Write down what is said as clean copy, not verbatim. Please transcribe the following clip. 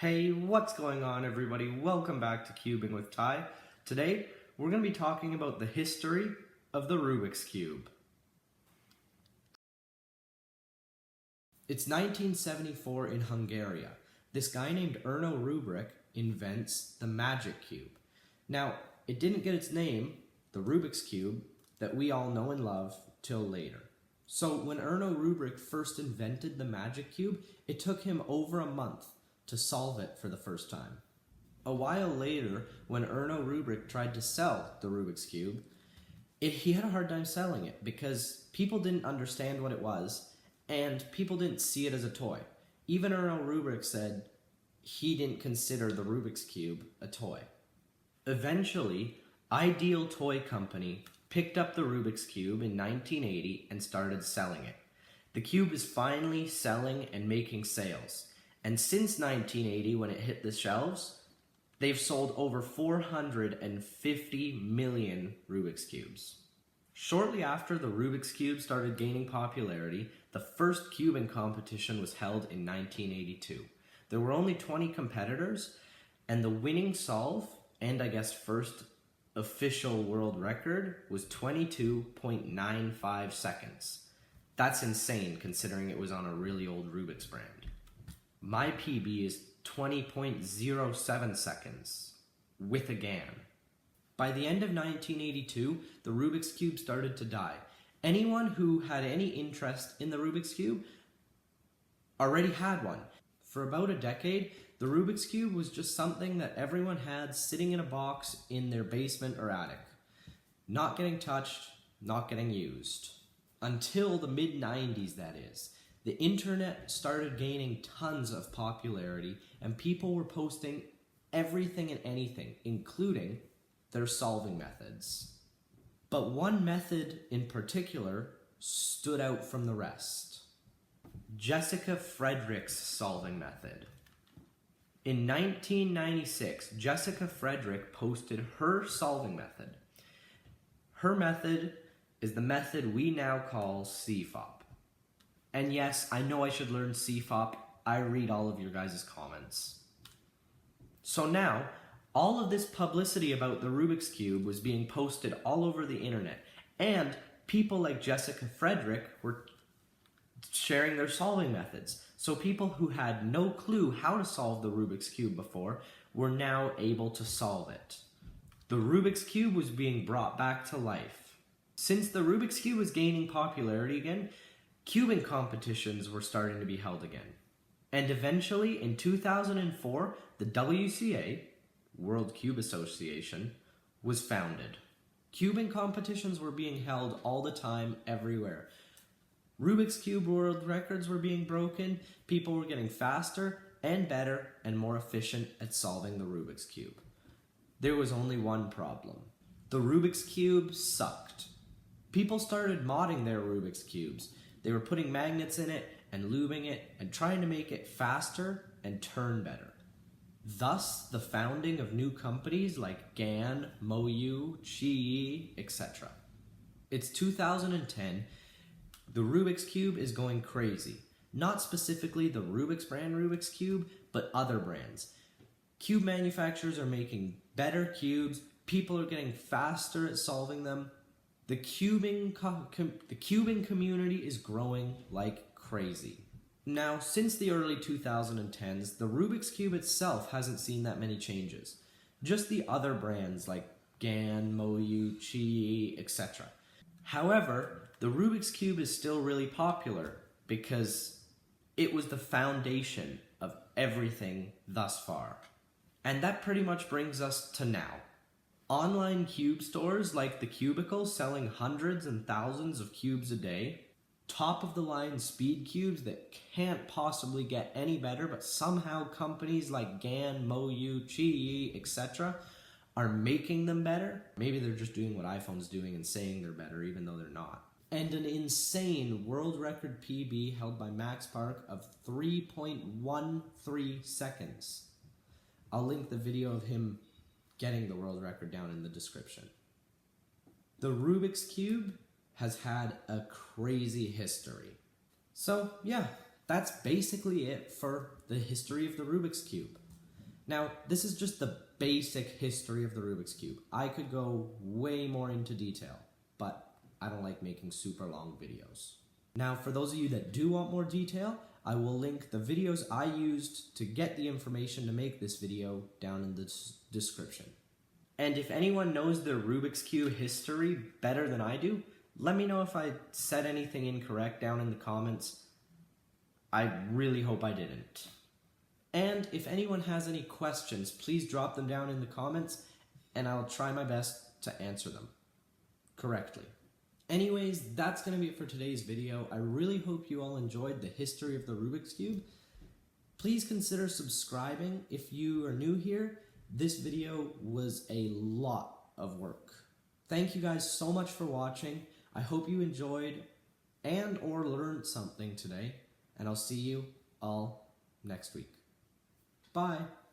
Hey, what's going on everybody? Welcome back to Cubing with Ty. Today, we're going to be talking about the history of the Rubik's Cube. It's 1974 in Hungary. This guy named Erno Rubik invents the Magic Cube. Now, it didn't get its name, the Rubik's Cube, that we all know and love, till later. So when Erno Rubik first invented the Magic Cube, it took him over a month to solve it for the first time. A while later, when Erno Rubik tried to sell the Rubik's Cube, he had a hard time selling it because people didn't understand what it was and people didn't see it as a toy. Even Erno Rubik said he didn't consider the Rubik's Cube a toy. Eventually, Ideal Toy Company picked up the Rubik's Cube in 1980 and started selling it. The cube is finally selling and making sales. And since 1980, when it hit the shelves, they've sold over 450 million Rubik's Cubes. Shortly after the Rubik's Cube started gaining popularity, the first cubing competition was held in 1982. There were only 20 competitors, and the winning solve, and I guess first official world record, was 22.95 seconds. That's insane considering it was on a really old Rubik's brand. My PB is 20.07 seconds with a GAN. By the end of 1982, the Rubik's Cube started to die. Anyone who had any interest in the Rubik's Cube already had one. For about a decade, the Rubik's Cube was just something that everyone had sitting in a box in their basement or attic. Not getting touched, not getting used. Until the mid-90s, that is. The internet started gaining tons of popularity and people were posting everything and anything, including their solving methods. But one method in particular stood out from the rest. Jessica Frederick's solving method. In 1996, Jessica Frederick posted her solving method. Her method is the method we now call CFOP. And yes, I know I should learn CFOP. I read all of your guys' comments. So now, all of this publicity about the Rubik's Cube was being posted all over the internet. And people like Jessica Frederick were sharing their solving methods. So people who had no clue how to solve the Rubik's Cube before were now able to solve it. The Rubik's Cube was being brought back to life. Since the Rubik's Cube was gaining popularity again, cubing competitions were starting to be held again. And eventually, in 2004, the WCA, World Cube Association, was founded. Cubing competitions were being held all the time, everywhere. Rubik's Cube world records were being broken, people were getting faster and better and more efficient at solving the Rubik's Cube. There was only one problem. The Rubik's Cube sucked. People started modding their Rubik's Cubes. They were putting magnets in it and lubing it and trying to make it faster and turn better. Thus, the founding of new companies like GAN, Moyu, Qi, etc. It's 2010. The Rubik's Cube is going crazy. Not specifically the Rubik's brand Rubik's Cube, but other brands. Cube manufacturers are making better cubes. People are getting faster at solving them. The cubing community is growing like crazy. Now, since the early 2010s, the Rubik's Cube itself hasn't seen that many changes. Just the other brands like GAN, Moyu, Qi, etc. However, the Rubik's Cube is still really popular because it was the foundation of everything thus far. And that pretty much brings us to now. Online cube stores like The Cubicle selling hundreds and thousands of cubes a day, top-of-the-line speed cubes that can't possibly get any better, but somehow companies like GAN, Moyu, Qi, etc. are making them better. Maybe they're just doing what iPhone's doing and saying they're better even though they're not. And an insane world record PB held by Max Park of 3.13 seconds. I'll link the video of him getting the world record down in the description. The Rubik's Cube has had a crazy history. So yeah, that's basically it for the history of the Rubik's Cube. Now, this is just the basic history of the Rubik's Cube. I could go way more into detail, but I don't like making super long videos. Now, for those of you that do want more detail, I will link the videos I used to get the information to make this video down in the description. And if anyone knows the Rubik's Cube history better than I do, let me know if I said anything incorrect down in the comments. I really hope I didn't. And if anyone has any questions, please drop them down in the comments and I'll try my best to answer them correctly. Anyways, that's going to be it for today's video. I really hope you all enjoyed the history of the Rubik's Cube. Please consider subscribing if you are new here. This video was a lot of work. Thank you guys so much for watching. I hope you enjoyed and or learned something today, and I'll see you all next week. Bye.